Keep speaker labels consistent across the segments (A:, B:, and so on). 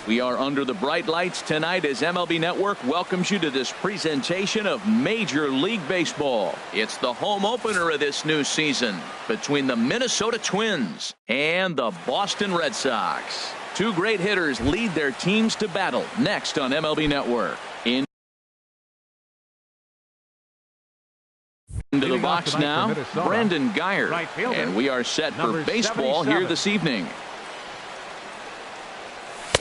A: We are under the bright lights tonight as MLB Network welcomes you to this presentation of Major League Baseball. It's the home opener of this new season between the Minnesota Twins and the Boston Red Sox. Two great hitters lead their teams to battle next on MLB Network. Into the box now, Brandon Guyer. And we are set for baseball here this evening.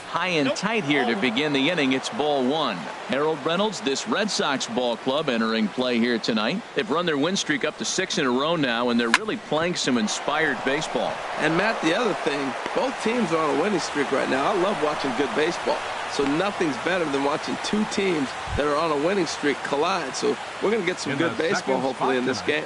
A: High and tight here to begin the inning. It's ball one. Harold Reynolds, this Red Sox ball club entering play here tonight. They've run their win streak up to 6 in a row now, and they're really playing some inspired baseball.
B: And Matt, the other thing, both teams are on a winning streak right now. I love watching good baseball. So nothing's better than watching two teams that are on a winning streak collide. So we're going to get some good baseball hopefully in this game.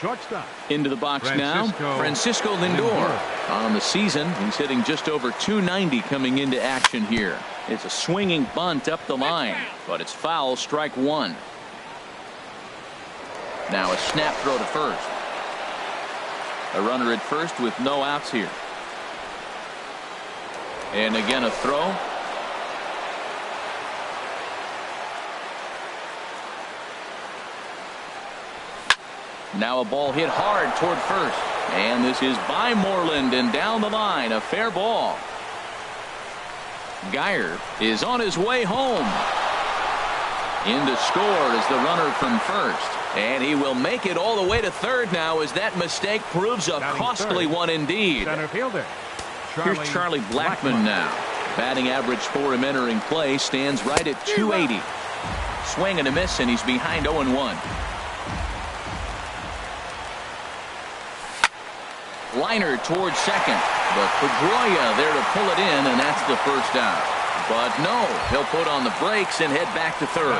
C: Shortstop.
A: Into the box now, Francisco Lindor. On the season, he's hitting just over .290 coming into action here. It's a swinging bunt up the line, but it's foul, strike one. Now a snap throw to first. A runner at first with no outs here. And again a throw. Now a ball hit hard toward first. And this is by Moreland and down the line. A fair ball. Guyer is on his way home. In to score is the runner from first. And he will make it all the way to third now as that mistake proves a costly one indeed.
C: Center fielder.
A: Here's Charlie Blackmon now. Batting average for him entering play stands right at .280. Swing and a miss, and he's behind 0-1. Liner towards second, but Pedroia there to pull it in, and that's the first out. But no, he'll put on the brakes and head back to third.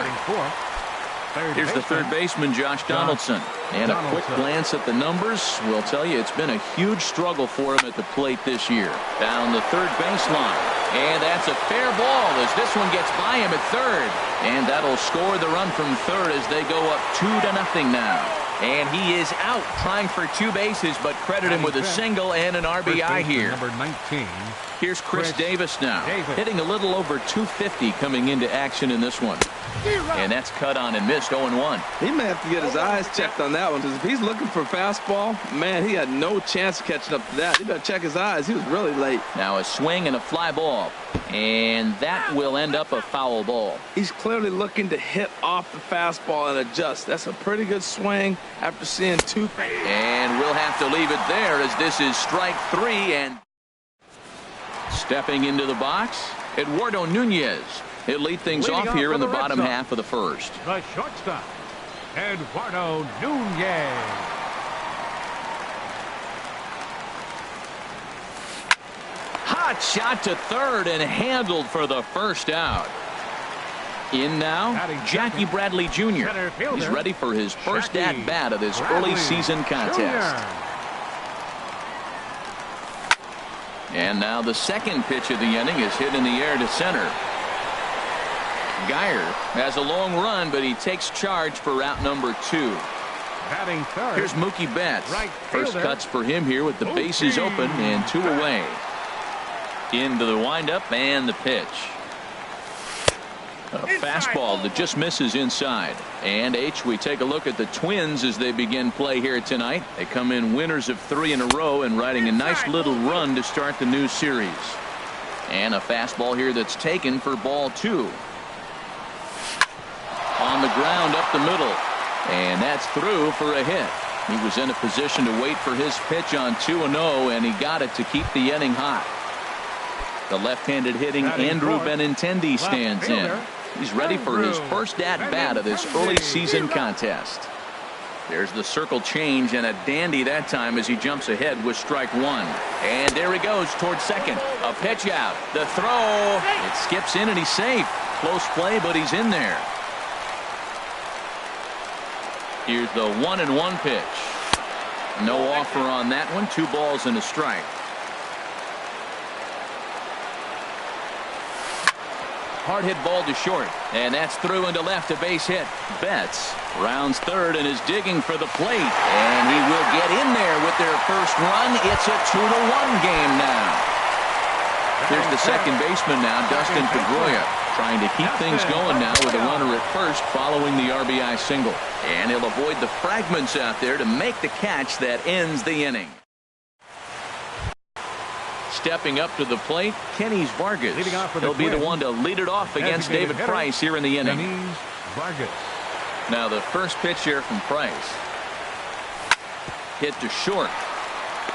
A: Here's the third baseman, Josh Donaldson. And a quick glance at the numbers will tell you it's been a huge struggle for him at the plate this year. Down the third baseline. And that's a fair ball as this one gets by him at third. And that'll score the run from third as they go up 2-0 now. And he is out trying for two bases, but credit him with a single and an RBI here.
C: Number 19.
A: Here's Chris Davis now, hitting a little over .250 coming into action in this one. And that's cut on and missed 0-1.
B: He may have to get his eyes checked on that one, because if he's looking for fastball, man, he had no chance of catching up to that. He better check his eyes. He was really late.
A: Now a swing and a fly ball. And that will end up a foul ball.
B: He's clearly looking to hit off the fastball and adjust. That's a pretty good swing after seeing two.
A: And we'll have to leave it there as this is strike three. And stepping into the box, Eduardo Nunez. He'll lead things off here in the bottom half of the first.
C: The shortstop, Eduardo Nunez.
A: Hot shot to third and handled for the first out. In now, Jackie Bradley Jr. He's ready for his first at-bat of this early season contest. And now the second pitch of the inning is hit in the air to center. Guyer has a long run, but he takes charge for route number 2.
C: Batting third.
A: Here's Mookie Betts. First cuts for him here with the bases open and 2 away. Into the windup and the pitch. A fastball that just misses inside. And we take a look at the Twins as they begin play here tonight. They come in winners of 3 in a row and riding a nice little run to start the new series. And a fastball here that's taken for ball 2. On the ground up the middle. And that's through for a hit. He was in a position to wait for his pitch on 2-0, and he got it to keep the inning hot. The left-handed hitting Andrew Benintendi stands in. He's ready for his first at-bat of this early season contest. There's the circle change, and a dandy that time as he jumps ahead with strike 1. And there he goes towards second. A pitch out. The throw. It skips in, and he's safe. Close play, but he's in there. Here's the 1-1 pitch. No offer on that one. 2 balls and a strike. Hard hit ball to short, and that's through into left, a base hit. Betts rounds third and is digging for the plate, and he will get in there with their first run. It's a 2-1 game now. Here's the second baseman now, Dustin Pedroia, trying to keep things going now with a runner at first following the RBI single. And he'll avoid the fragments out there to make the catch that ends the inning. Stepping up to the plate, Kenny Vargas. He'll be the one to lead it off against David Price here in the inning. Now the first pitch here from Price. Hit to short.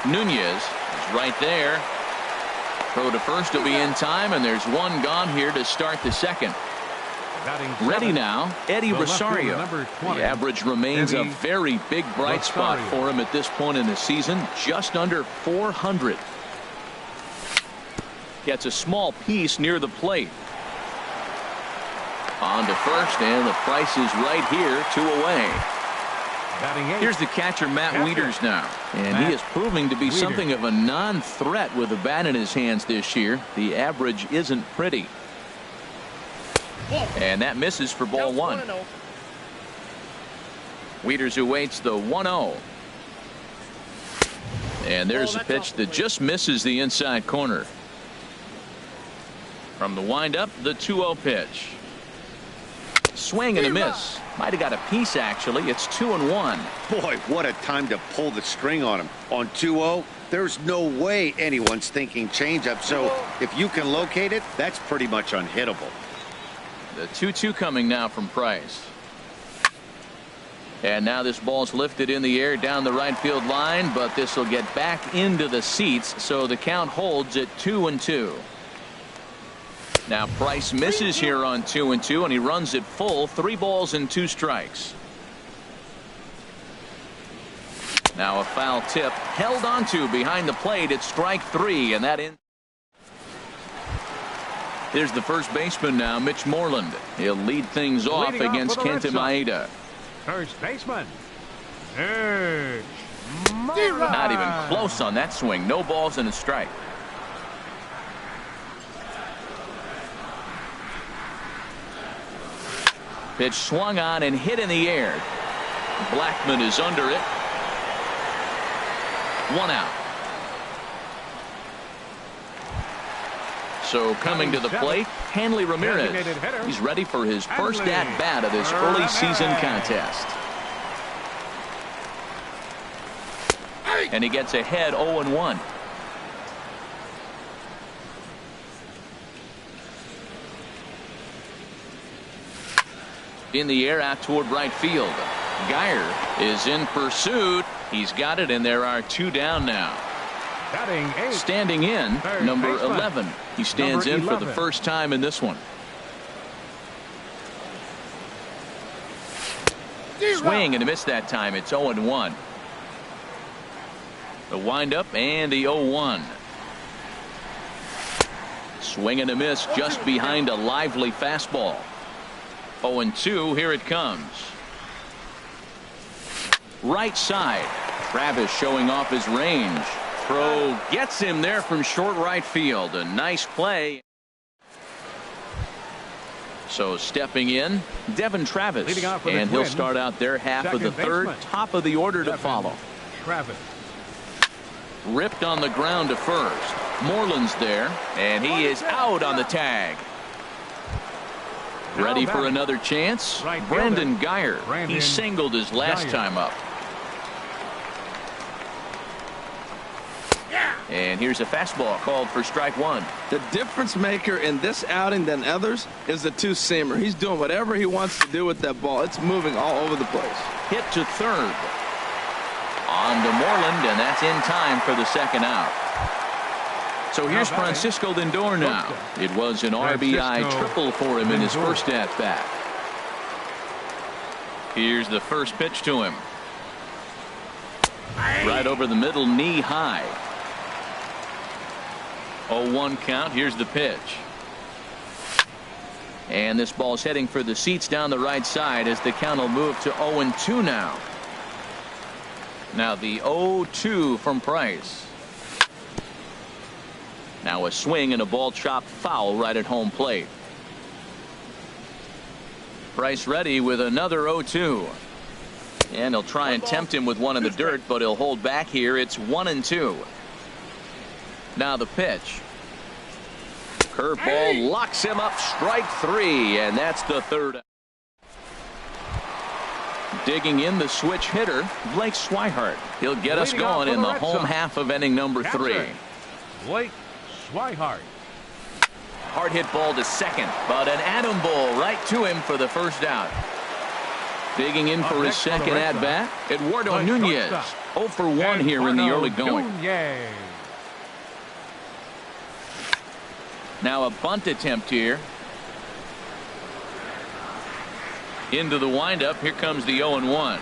A: Nunez is right there. Throw to first will be in time, and there's one gone here to start the second. Ready now, Eddie Rosario. The average remains a very big bright spot for him at this point in the season, just under 400. Gets a small piece near the plate. On to first, and the Price is right here, 2 away. Here's the catcher, Matt Wieters now. And he is proving to be something of a non-threat with a bat in his hands this year. The average isn't pretty. And that misses for ball 1. Wieters who waits the 1-0. And there's a pitch that just misses the inside corner. From the windup, the 2-0 pitch. Swing and a miss. Might have got a piece, actually. It's 2-1.
D: Boy, what a time to pull the string on him. On 2-0, there's no way anyone's thinking changeup. So if you can locate it, that's pretty much unhittable.
A: The 2-2 coming now from Price. And now this ball's lifted in the air down the right field line, but this will get back into the seats, so the count holds at 2-2. Now Price misses here on 2-2, and he runs it full. 3 balls and 2 strikes. Now a foul tip held onto behind the plate at strike 3, and that ends. Here's the first baseman now, Mitch Moreland. He'll lead things off against Kenta Maeda.
C: First baseman,
A: Not even close on that swing. No balls and a strike. Pitch swung on and hit in the air. Blackman is under it. 1 out. So coming to the plate, Hanley Ramirez. He's ready for his first at-bat of this early season contest. And he gets ahead 0-1. In the air out toward right field. Geyer is in pursuit. He's got it, and there are 2 down now. Standing in, number 11. He stands in for the first time in this one. Swing and a miss that time. It's 0-1. The windup and the 0-1. Swing and a miss just behind a lively fastball. 0-2. Here it comes. Right side. Travis showing off his range. Throw gets him there from short right field. A nice play. So stepping in, Devin Travis, and he'll start out their half of the third. Top of the order to follow.
C: Travis.
A: Ripped on the ground to first. Moreland's there, and he is out on the tag. Ready for another chance? Brandon Geyer. He singled his last time up. And here's a fastball called for strike 1.
B: The difference maker in this outing than others is the 2-seamer. He's doing whatever he wants to do with that ball. It's moving all over the place.
A: Hit to third. On to Moreland, and that's in time for the second out. So here's Francisco Lindor now. It was an RBI triple for him in his first at-bat. Here's the first pitch to him. Right over the middle, knee high. 0-1 count. Here's the pitch. And this ball's heading for the seats down the right side as the count will move to 0-2 now. Now the 0-2 from Price. Now a swing and a ball chopped foul right at home plate. Price ready with another 0-2. And he'll try and tempt him with one in the dirt, but he'll hold back here. It's 1-2. Now the pitch. Curveball locks him up, strike 3, and that's the third. Digging in the switch hitter, Blake Swihart. He'll get us going in the home half of inning number 3.
C: Blake Swihart.
A: Hard hit ball to second, but an atom ball right to him for the first out. Digging in for his second at bat, Eduardo Nunez. 0 for 1 here in the early going. Now a bunt attempt here. Into the windup. Here comes the 0-1.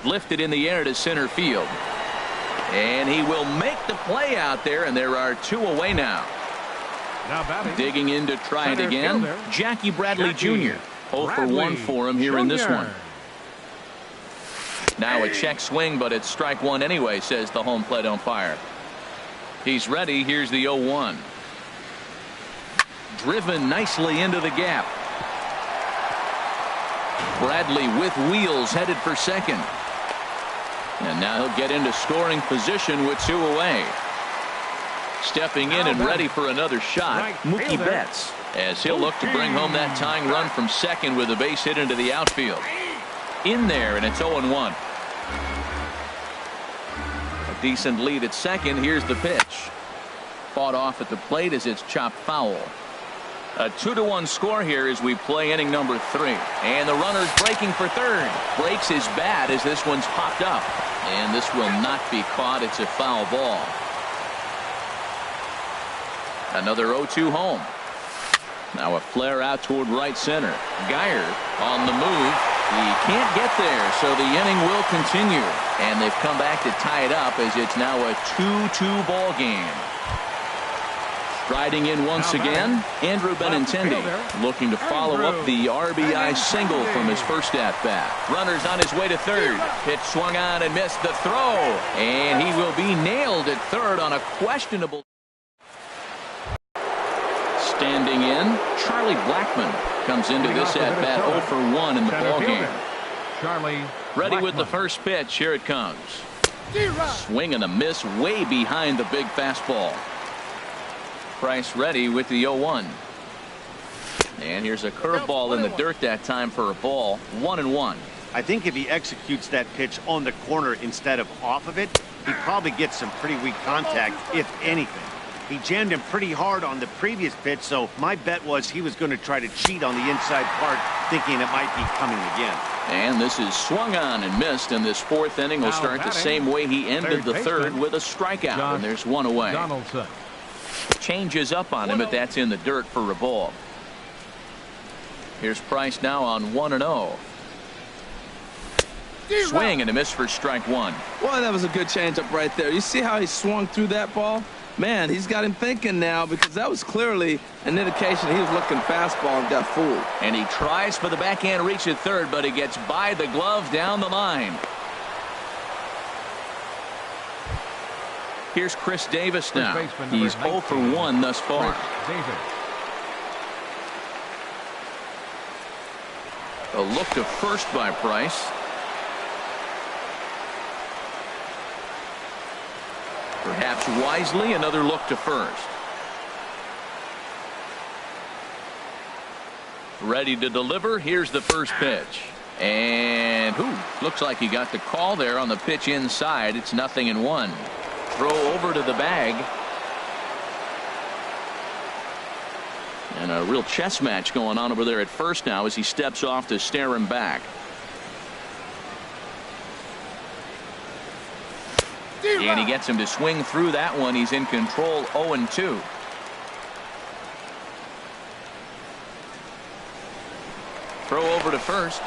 A: Lifted in the air to center field. And he will make the play out there, and there are 2 away now. Digging in to try it again, Jackie Bradley Jr. 0 for 1 for him here in this one. Now a check swing, but it's strike 1 anyway, says the home plate umpire. He's ready. Here's the 0-1. Driven nicely into the gap. Bradley with wheels headed for second. And now he'll get into scoring position with 2 away. Stepping in and ready for another shot, Mookie Betts, as he'll look to bring home that tying run from second with a base hit into the outfield. In there, and it's 0-1. A decent lead at second. Here's the pitch. Fought off at the plate as it's chopped foul. A 2-1 score here as we play inning number 3. And the runner's breaking for third. Breaks his bat as this one's popped up. And this will not be caught. It's a foul ball. Another 0-2 home. Now a flare out toward right center. Geyer on the move. He can't get there, so the inning will continue. And they've come back to tie it up as it's now a 2-2 ball game. Striding in once again, Andrew Benintendi, looking to follow up the RBI single from his first at-bat. Runner's on his way to third. Pitch swung on and missed the throw. And he will be nailed at third on a questionable. Standing in, Charlie Blackmon comes into this at-bat 0 for 1 in the ballgame.
C: Charlie
A: ready with the first pitch. Here it comes. Swing and a miss way behind the big fastball. Price ready with the 0-1. And here's a curveball in the dirt that time for a ball. 1-1.
D: I think if he executes that pitch on the corner instead of off of it, he probably gets some pretty weak contact, if anything. He jammed him pretty hard on the previous pitch, so my bet was he was going to try to cheat on the inside part, thinking it might be coming again.
A: And this is swung on and missed, and this 4th inning will start the same way he ended the 3rd with a strikeout, and there's 1 away.
C: Donaldson.
A: Changes up on him, but that's in the dirt for a ball. Here's Price now on 1-0. Swing and a miss for strike 1.
B: Well, that was a good changeup right there. You see how he swung through that ball? Man, he's got him thinking now, because that was clearly an indication he was looking fastball and got fooled.
A: And he tries for the backhand reach at third, but he gets by the glove down the line. Here's Chris Davis now. He's 0 for 1 thus far. A look to first by Price. Perhaps wisely, another look to first. Ready to deliver. Here's the first pitch. And looks like he got the call there on the pitch inside. It's 0-1. Throw over to the bag. And a real chess match going on over there at first now as he steps off to stare him back. And he gets him to swing through that one. He's in control. 0-2. Throw over to first.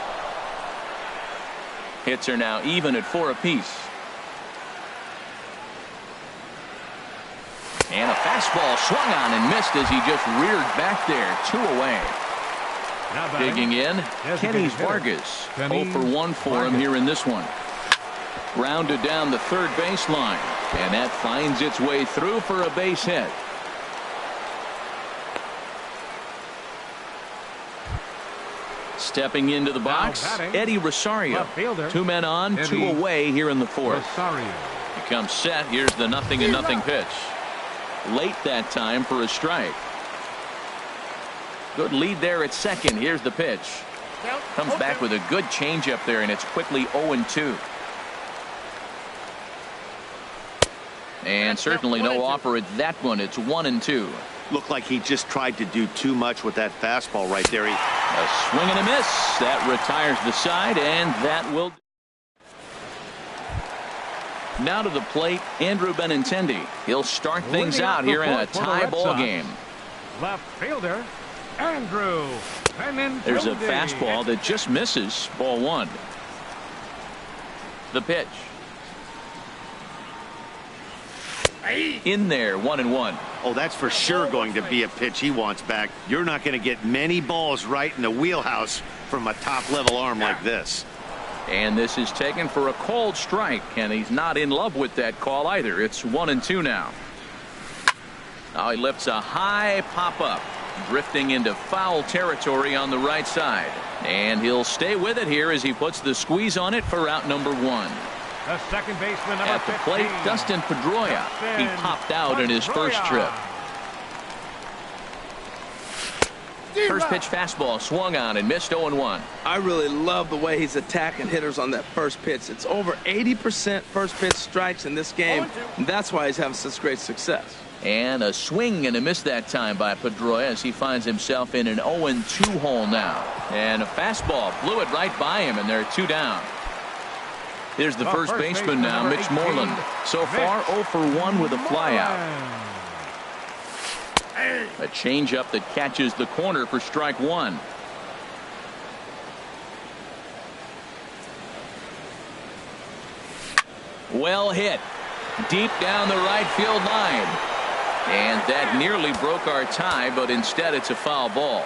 A: Hits are now even at 4 apiece. And a fastball swung on and missed as he just reared back there. 2 away. Digging in, Kenny Vargas. 0 for 1 for him here in this one. Grounded down the third baseline, and that finds its way through for a base hit. Stepping into the box, Eddie Rosario. 2 men on, 2 away here in the 4th. He comes set. Here's the 0-0 pitch. Late that time for a strike. Good lead there at second. Here's the pitch. Comes back with a good changeup there, and it's quickly 0-2. And certainly no offer at that one. It's 1-2.
D: Looked like he just tried to do too much with that fastball right there.
A: A swing and a miss. That retires the side, and that will. Now to the plate, Andrew Benintendi. He'll start things out here in a tie ball game.
C: Left fielder, Andrew Benintendi.
A: There's a fastball that just misses. Ball one. The pitch. In there, 1-1.
D: Oh, that's for sure going to be a pitch he wants back. You're not going to get many balls right in the wheelhouse from a top-level arm like this.
A: And this is taken for a called strike, and he's not in love with that call either. It's 1-2 now. Now he lifts a high pop-up, drifting into foul territory on the right side. And he'll stay with it here as he puts the squeeze on it for out number one.
C: The second baseman, number
A: At the
C: 15.
A: plate, Dustin Pedroia. He popped out in his first trip. First pitch fastball swung on and missed 0-1.
B: I really love the way he's attacking hitters on that first pitch. It's over 80% first pitch strikes in this game, and that's why he's having such great success.
A: And a swing and a miss that time by Pedroia as he finds himself in an 0-2 hole now. And a fastball blew it right by him, and they're two down. Here's the first baseman now, Mitch Moreland. So far, 0 for 1 with a flyout. A changeup that catches the corner for strike one. Well hit. Deep down the right field line. And that nearly broke our tie, but instead it's a foul ball.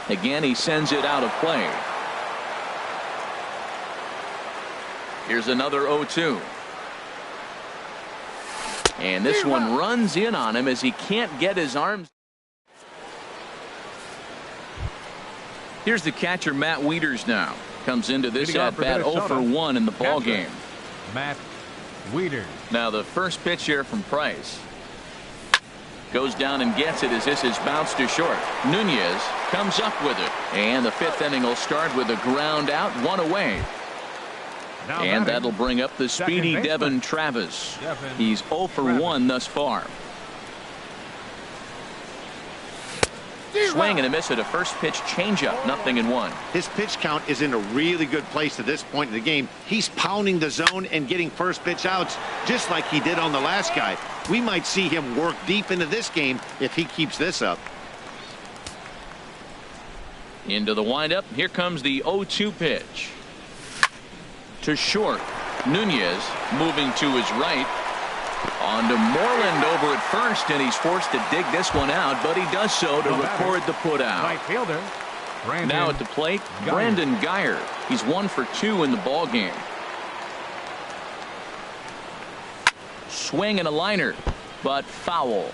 A: Again, he sends it out of play. Here's another 0-2. And this one runs in on him as he can't get his arms. Here's the catcher, Matt Wieters now. Comes into this at bat 0 for 1 in the ball game.
C: Matt Wieters.
A: Now the first pitch here from Price. Goes down and gets it as this is bounced to short. Nunez comes up with it. And the fifth inning will start with a ground out, one away.
C: Now
A: and
C: batting,
A: that'll bring up the speedy Devin Travis. He's 0 for 1 thus far. Swing and a miss at a first pitch changeup. 0-1.
D: His pitch count is in a really good place at this point in the game. He's pounding the zone and getting first pitch outs just like he did on the last guy. We might see him work deep into this game if he keeps this up.
A: Into the windup. Here comes the 0-2 pitch. To short. Nunez moving to his right. On to Moreland over at first, and he's forced to dig this one out, but he does so to record the putout.
C: Right fielder.
A: Now at the plate, Brandon Geyer. He's 1 for 2 in the ball game. Swing and a liner, but foul.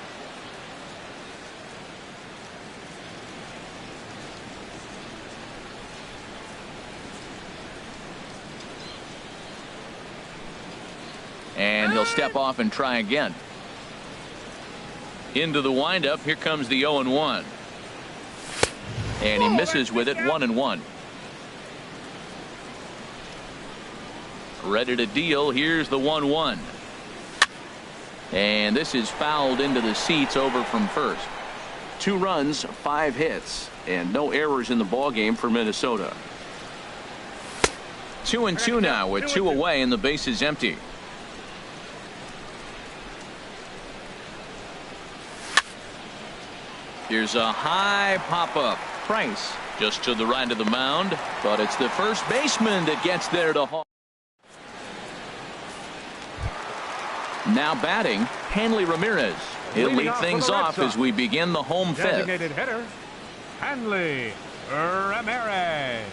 A: And he'll step off and try again. Into the windup. Here comes the 0-1. And he misses with it. 1-1. Ready to deal. Here's the 1-1. And this is fouled into the seats over from first. 2 runs, 5 hits, and no errors in the ball game for Minnesota. 2-2 now with 2 away and the base is empty. Here's a high pop-up. Price just to the right of the mound, but it's the first baseman that gets there to haul. Now batting, Hanley Ramirez. He'll lead things off as we begin the home fifth.
C: Designated hitter, Hanley Ramirez.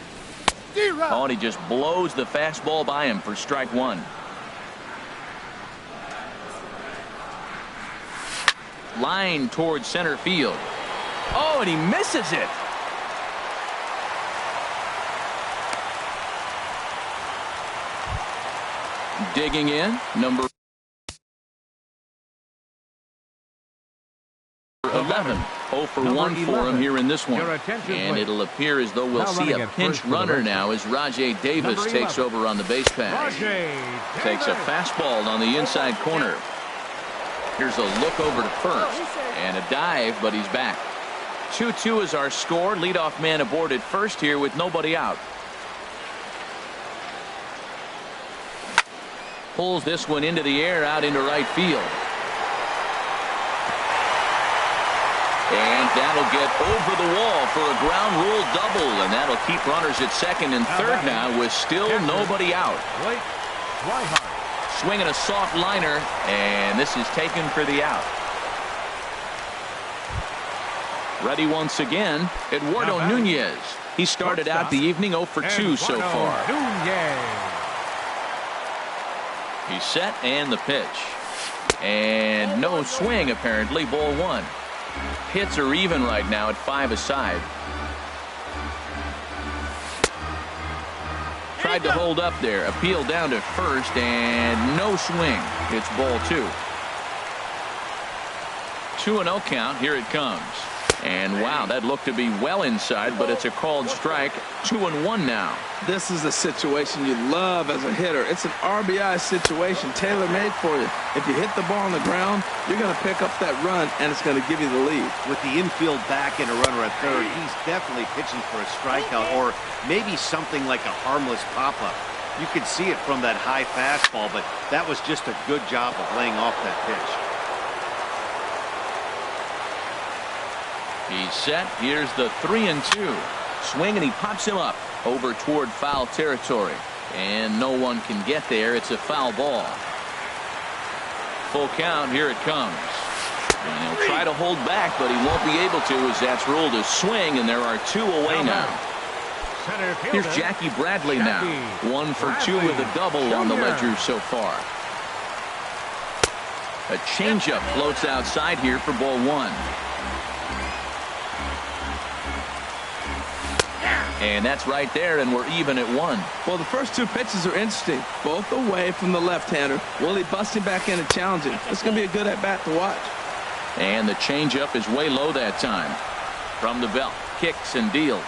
A: Oh, and he just blows the fastball by him for strike one. Line towards center field. Oh, and he misses it. Digging in, number 11. 0 for 1 for him here in this one. And it'll appear as though we'll see a pinch runner now as Rajay Davis takes over on the base pass. Takes a fastball on the inside corner. Here's a look over to first. And a dive, but he's back. 2-2 is our score. Leadoff man aboard at first here with nobody out. Pulls this one into the air out into right field. And that'll get over the wall for a ground rule double, and that'll keep runners at second and third now with still nobody out. Swinging a soft liner, and this is taken for the out. Ready once again, Eduardo Nunez. He started out the evening 0 for 2 so far. He's set and the pitch. And no swing apparently, ball 1. Hits are even right now at 5 aside. Tried to hold up there. Appeal down to first and no swing. It's ball 2. 2-0 count. Here it comes. And wow, that looked to be well inside, but it's a called strike. 2-1 now.
B: This is a situation you love as a hitter. It's an RBI situation, tailor-made for you. If you hit the ball on the ground, you're going to pick up that run, and it's going to give you the lead.
D: With the infield back and a runner at third, he's definitely pitching for a strikeout or maybe something like a harmless pop-up. You can see it from that high fastball, but that was just a good job of laying off that pitch.
A: He's set. Here's the 3-2. Swing, and he pops him up over toward foul territory. And no one can get there. It's a foul ball. Full count. Here it comes. And he'll try to hold back, but he won't be able to as that's ruled a swing, and there are 2 away now. Here's Jackie Bradley now. 1 for 2 with a double on the ledger so far. A changeup floats outside here for ball 1. And that's right there, and we're even at 1.
B: Well, the first 2 pitches are interesting. Both away from the left-hander. Will he bust him back in and challenge him? It's going to be a good at-bat to watch.
A: And the changeup is way low that time. From the belt, kicks and deals.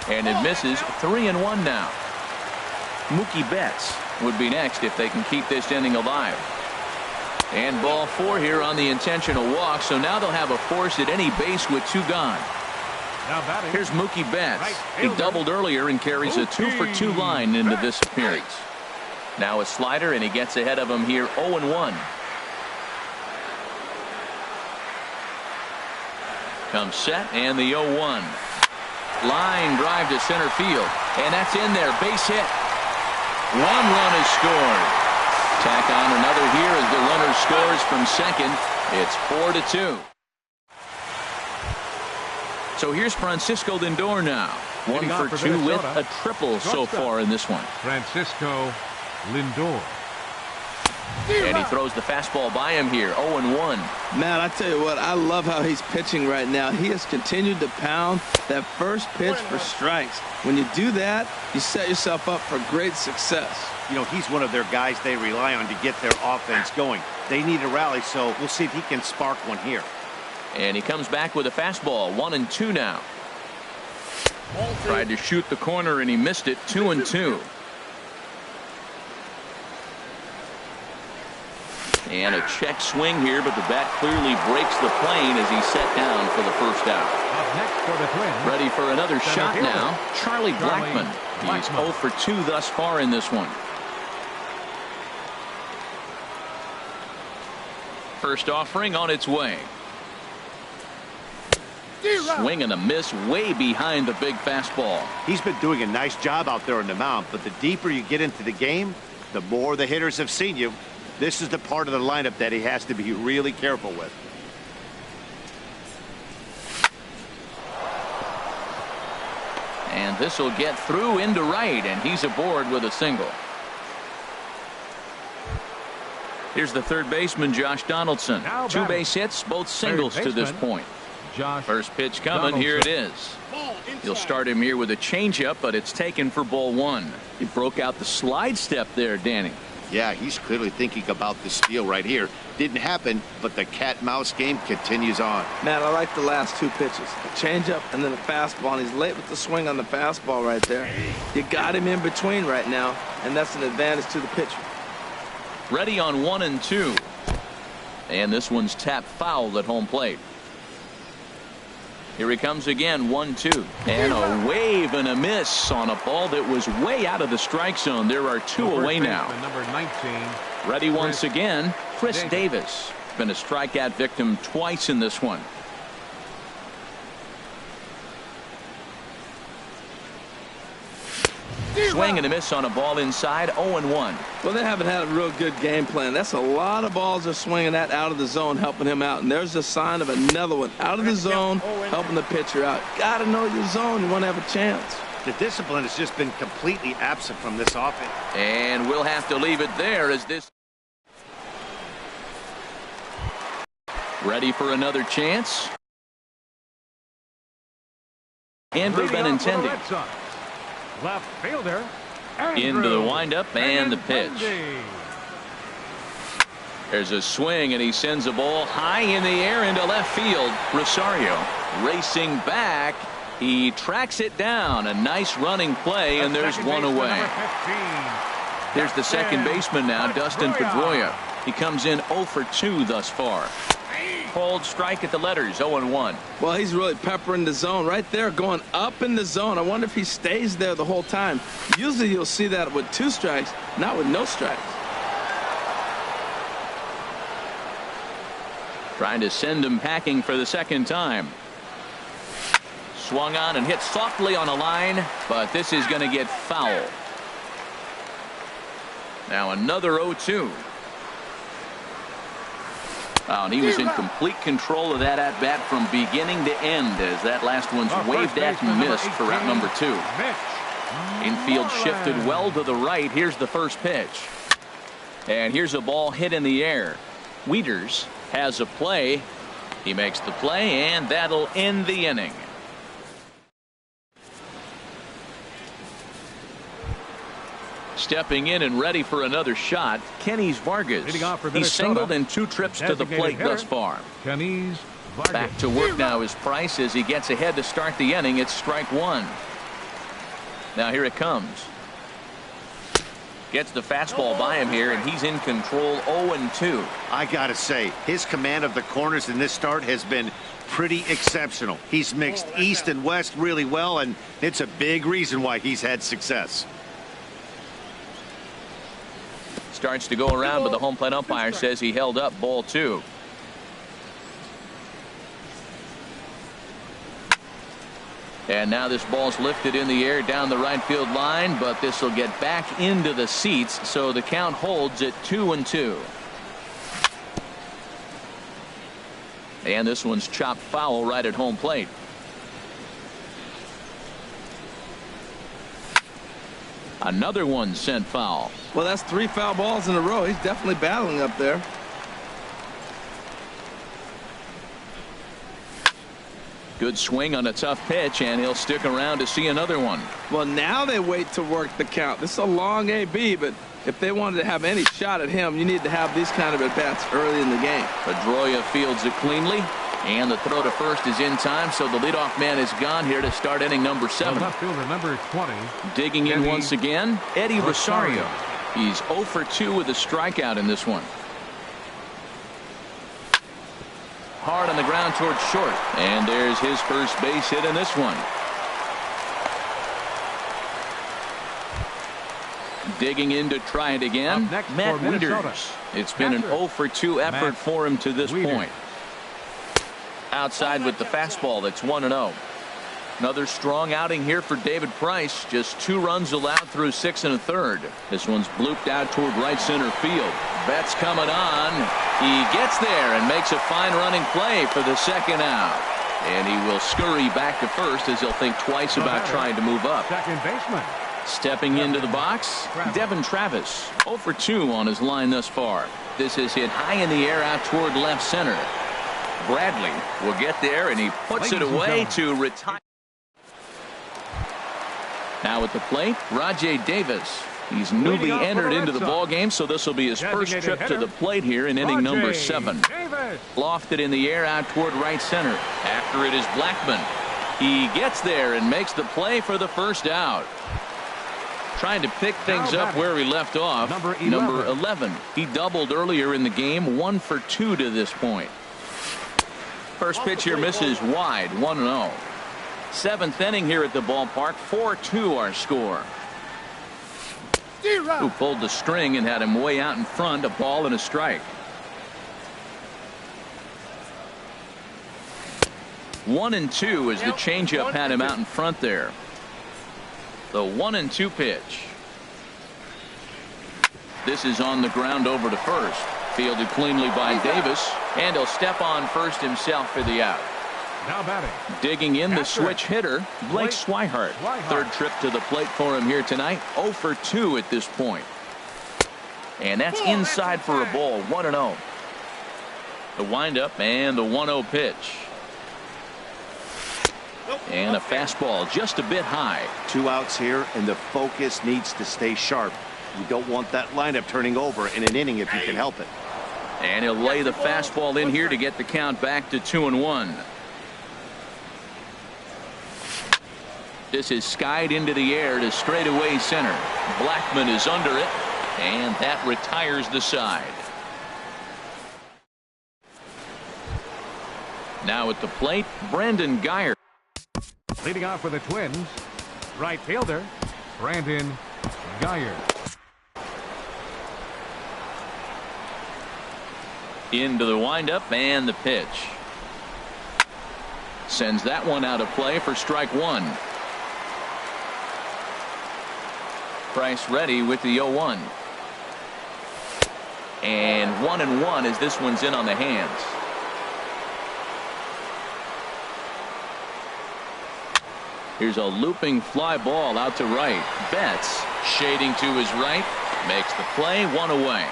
A: And it misses. 3-1 now. Mookie Betts would be next if they can keep this inning alive. And ball 4 here on the intentional walk, so now they'll have a force at any base with 2 gone. Here's Mookie Betts. He doubled earlier and carries a 2 for 2 line into this appearance. Now a slider, and he gets ahead of him here 0-1. Comes set, and the 0-1. Line drive to center field, and that's in there. Base hit. 1 run is scored. Tack on another here as the runner scores from second. It's 4-2. So here's Francisco Lindor now. 1 for 2 with a triple so far in this one.
C: Francisco Lindor.
A: And he throws the fastball by him here. 0-1.
B: Man, I tell you what, I love how he's pitching right now. He has continued to pound that first pitch for strikes. When you do that, you set yourself up for great success.
D: You know, he's one of their guys they rely on to get their offense going. They need a rally, so we'll see if he can spark one here.
A: And he comes back with a fastball. 1-2 now. Tried to shoot the corner and he missed it. 2-2. And a check swing here, but the bat clearly breaks the plane as he's set down for the first out.
C: Up next for the Twins.
A: Ready for another shot now. Charlie Blackmon. He's 0 for 2 thus far in this one. First offering on its way. Swing and a miss way behind the big fastball.
D: He's been doing a nice job out there on the mound, but the deeper you get into the game, the more the hitters have seen you. This is the part of the lineup that he has to be really careful with.
A: And this will get through into right, and he's aboard with a single. Here's the third baseman, Josh Donaldson. 2 base hits, both singles to this point. First pitch coming. Here it is. You'll start him here with a changeup, but it's taken for ball 1. He broke out the slide step there, Danny.
D: Yeah, he's clearly thinking about the steal right here. Didn't happen, but the cat-mouse game continues on.
B: Man, I like the last two pitches. A changeup and then a fastball, and he's late with the swing on the fastball right there. You got him in between right now, and that's an advantage to the pitcher.
A: Ready on 1-2. And this one's tapped foul at home plate. Here he comes again, 1-2. And a wave and a miss on a ball that was way out of the strike zone. There are two away now.
C: Number 19.
A: Ready once again, Chris Davis. Been a strikeout victim twice in this one. Swing and a miss on a ball inside, 0-1.
B: Well, they haven't had a real good game plan. That's a lot of balls they're swinging at out of the zone, helping him out. And there's a sign of another one out of the zone, helping the pitcher out. Got to know your zone. You want to have a chance.
D: The discipline has just been completely absent from this offense.
A: And we'll have to leave it there as this. Ready for another chance. Andrew Benintendi.
C: Left fielder.
A: Into the windup and the pitch. There's a swing and he sends a ball high in the air into left field. Rosario racing back. He tracks it down. A nice running play, and there's one away. Here's the second baseman now, Dustin Pedroia. He comes in 0 for 2 thus far. Called strike at the letters, 0-1.
B: Well, he's really peppering the zone right there, going up in the zone. I wonder if he stays there the whole time. Usually you'll see that with 2 strikes, not with no strikes.
A: Trying to send him packing for the second time. Swung on and hit softly on a line, but this is going to get foul. Now another 0-2. Oh, and he was in complete control of that at-bat from beginning to end as that last one's waved at and missed for route number 2. Infield shifted well to the right. Here's the first pitch. And here's a ball hit in the air. Wieters has a play. He makes the play, and that'll end the inning. Stepping in and ready for another shot, Kenys Vargas. He's singled in 2 trips to the plate thus far.
C: Kenys Vargas.
A: Back to work now is Price as he gets ahead to start the inning. It's strike 1. Now here it comes. Gets the fastball by him here, and he's in control, 0-2.
D: I gotta say, his command of the corners in this start has been pretty exceptional. He's mixed east and west really well, and it's a big reason why he's had success.
A: Starts to go around, but the home plate umpire says he held up, ball 2. And now this ball's lifted in the air down the right field line, but this will get back into the seats, so the count holds at 2-2. And this one's chopped foul right at home plate. Another one sent foul.
B: Well, that's 3 foul balls in a row. He's definitely battling up there.
A: Good swing on a tough pitch, and he'll stick around to see another one.
B: Well, now they wait to work the count. This is a long AB, but if they wanted to have any shot at him, you need to have these kind of at-bats early in the game.
A: Pedroia fields it cleanly, and the throw to first is in time, so the leadoff man is gone here to start inning number 7.
C: Left fielder number 20.
A: Digging in once again, Eddie Rosario. He's 0 for 2 with a strikeout in this one. Hard on the ground towards short, and there's his first base hit in this one. Digging in to try it again, Matt Wieters. It's been an 0 for 2 effort for him to this point. Outside with the fastball, that's 1-0. Another strong outing here for David Price. Just 2 runs allowed through 6 1/3. This one's blooped out toward right center field. Betts coming on. He gets there and makes a fine running play for the second out. And he will scurry back to first as he'll think twice about trying to move up.
C: Second baseman.
A: Stepping into the box, Devin Travis. 0 for 2 on his line thus far. This is hit high in the air out toward left center. Bradley will get there, and he puts it away to retire. Now at the plate, Rajai Davis. He's newly entered into the ball game, so this will be his first trip to the plate here in inning number 7. Lofted in the air out toward right center. After it is Blackmon. He gets there and makes the play for the first out. Trying to pick things up where he left off. Number 11. He doubled earlier in the game, 1 for 2 to this point. First pitch here misses wide, 1-0. 7th inning here at the ballpark, 4-2 our score. Who pulled the string and had him way out in front, a ball and a strike. 1-2 as the changeup had him out in front there. The 1-2 pitch. This is on the ground over to first. Fielded cleanly by Davis, and he'll step on first himself for the out.
C: Now batting.
A: Digging in the switch hitter, Blake Swihart. Third trip to the plate for him here tonight. 0 for 2 at this point. And that's inside for a ball. 1-0. The windup and the 1-0 pitch. And a fastball just a bit high.
D: 2 outs here, and the focus needs to stay sharp. You don't want that lineup turning over in an inning if you can help it.
A: And he'll lay the fastball in here to get the count back to 2-1. This is skied into the air to straightaway center. Blackmon is under it, and that retires the side. Now at the plate, Brandon Guyer.
C: Leading off for the Twins, right fielder Brandon Guyer.
A: Into the windup and the pitch. Sends that one out of play for strike 1. Price ready with the 0-1. And 1-1 as this one's in on the hands. Here's a looping fly ball out to right. Betts shading to his right. Makes the play, 1 away.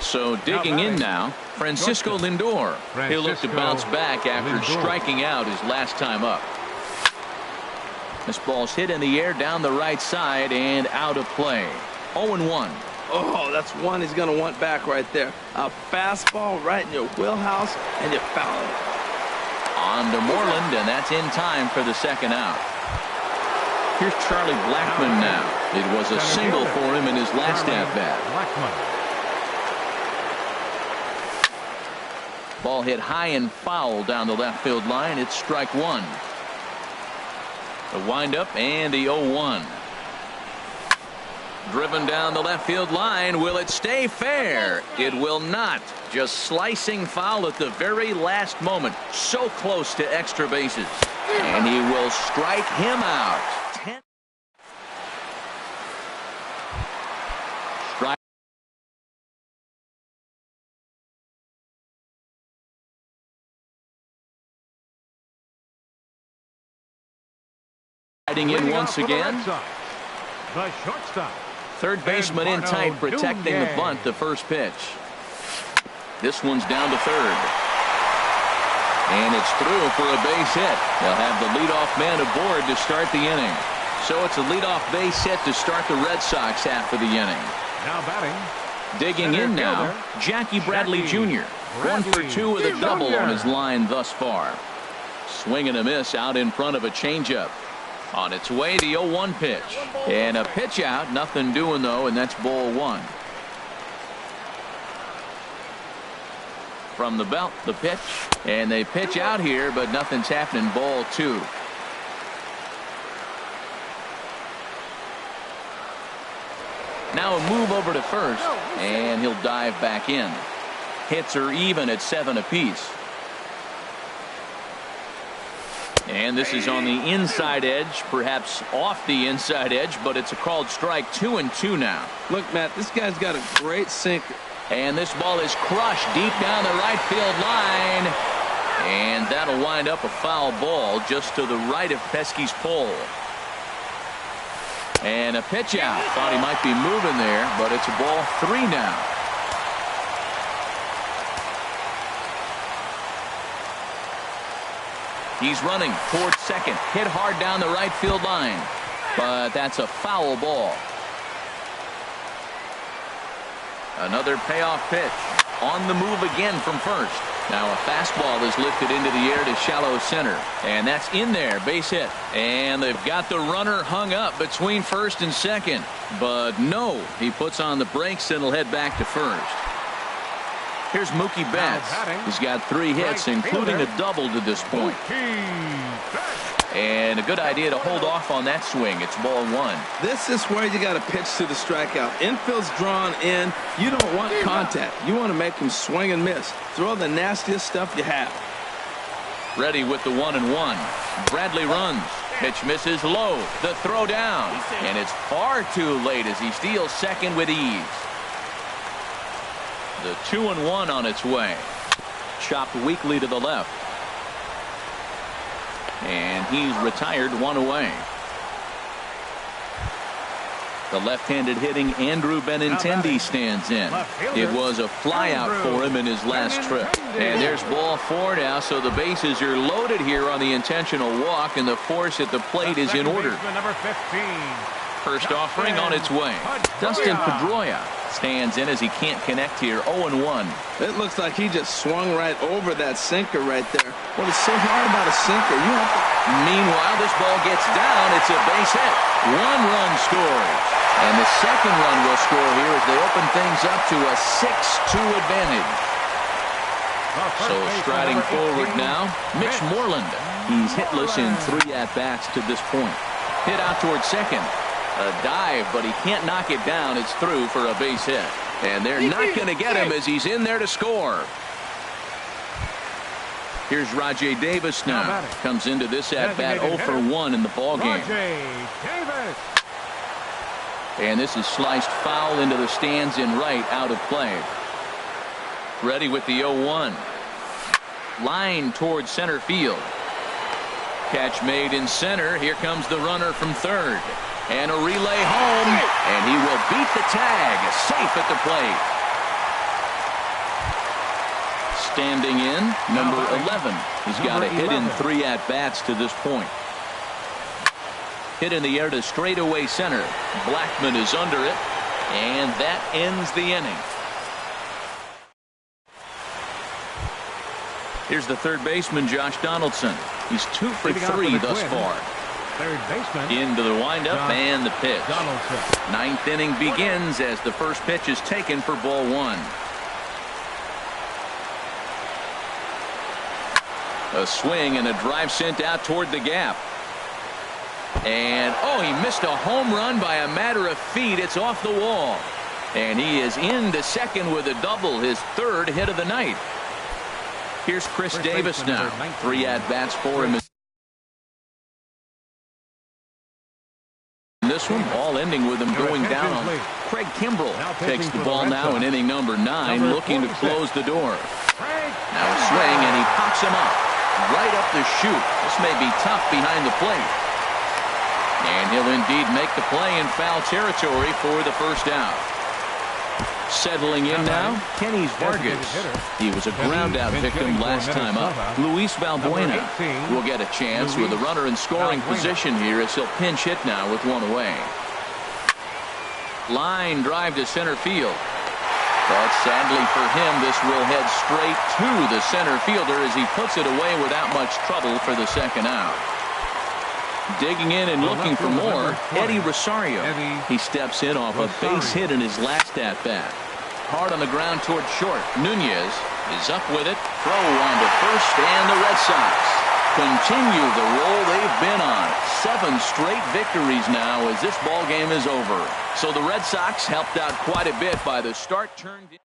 A: So digging in now, Francisco Lindor. He'll look to bounce back after striking out his last time up. This ball's hit in the air down the right side and out of play. 0-1.
B: Oh, that's one he's going to want back right there. A fastball right in your wheelhouse, and you foul it.
A: On to Moreland, and that's in time for the second out. Here's Charlie Blackmon now. It was a single for him in his last at-bat. Ball hit high and foul down the left field line. It's strike 1. The windup and the 0-1. Driven down the left field line. Will it stay fair? It will not. Just slicing foul at the very last moment. So close to extra bases. And he will strike him out. Strike. In once again.
C: The shortstop.
A: Third baseman in tight, protecting the bunt. The first pitch. This one's down to third. And it's through for a base hit. They'll have the leadoff man aboard to start the inning. So it's a leadoff base hit to start the Red Sox half of the inning.
C: Now batting.
A: Digging in now, Jackie Bradley Jr. 1 for 2 with a double on his line thus far. Swing and a miss out in front of a changeup. On its way, the 0-1 pitch. And a pitch out. Nothing doing, though, and that's ball 1. From the belt, the pitch. And they pitch out here, but nothing's happening. Ball 2. Now a move over to first, and he'll dive back in. Hits are even at 7 apiece. And this is on the inside edge, perhaps off the inside edge, but it's a called strike. 2-2 now.
B: Look, Matt, this guy's got a great sinker.
A: And this ball is crushed deep down the right field line. And that'll wind up a foul ball just to the right of Pesky's pole. And a pitch out. Thought he might be moving there, but it's a ball 3 now. He's running towards second. Hit hard down the right field line. but that's a foul ball. Another payoff pitch. On the move again from first. Now a fastball is lifted into the air to shallow center. And that's in there. Base hit. And they've got the runner hung up between first and second. But no, he puts on the brakes and will head back to first. Here's Mookie Betts. He's got 3 hits, including a double to this point. And a good idea to hold off on that swing. It's ball 1.
B: This is where you got to pitch to the strikeout. Infield's drawn in. You don't want contact. You want to make him swing and miss. Throw the nastiest stuff you have.
A: Ready with the 1-1. Bradley runs. Pitch misses low. The throw down. And it's far too late as he steals second with ease. The 2-1 on its way. Chopped weakly to the left. And he's retired 1 away. The left-handed hitting Andrew Benintendi stands in. It was a flyout for him in his last trip. And there's ball 4 now, so the bases are loaded here on the intentional walk, and the force at the plate is in order. First offering on its way. Dustin Pedroia stands in as he can't connect here. 0-1.
B: It looks like he just swung right over that sinker right there. What is so hard about a sinker? You have to...
A: Meanwhile, this ball gets down. It's a base hit. 1 run scores. And the second run will score here as they open things up to a 6-2 advantage. So striding forward now, Mitch Moreland. He's hitless in 3 at-bats to this point. Hit out towards second. A dive, but he can't knock it down. It's through for a base hit. And they're not going to get him as he's in there to score. Here's Rajay Davis now. Comes into this at-bat 0 for 1 in the ballgame. And this is sliced foul into the stands in right, out of play. Ready with the 0-1. Line towards center field. Catch made in center. Here comes the runner from third. And a relay home. And he will beat the tag. Safe at the plate. Standing in, number 11. He's got a hit in 3 at-bats to this point. Hit in the air to straightaway center. Blackman is under it. And that ends the inning. Here's the third baseman, Josh Donaldson. He's 2 for 3 thus far.
C: Third baseman.
A: Into the windup and the pitch.
C: Donaldson.
A: 9th inning begins as the first pitch is taken for ball 1. A swing and a drive sent out toward the gap. And, oh, he missed a home run by a matter of feet. It's off the wall. And he is into second with a double, his 3rd hit of the night. Here's Chris Davis now. 3 at-bats for him. This one, all ending with him going down on Craig Kimbrell. Takes the ball now in inning number 9, looking to close the door. Now a swing, and he pops him up. Right up the chute. This may be tough behind the plate. And he'll indeed make the play in foul territory for the first out. Settling in now, Kenny Vargas. He was a ground-out victim last time up. Luis Valbuena will get a chance with a runner in scoring position here as he'll pinch hit now with 1 away. Line drive to center field. But sadly for him, this will head straight to the center fielder as he puts it away without much trouble for the second out. Digging in and looking for more, Eddie Rosario. He steps in off a base hit in his last at-bat. Hard on the ground toward short. Nunez is up with it. Throw on to first, and the Red Sox continue the roll they've been on. 7 straight victories now as this ball game is over. So the Red Sox helped out quite a bit by the start turned in.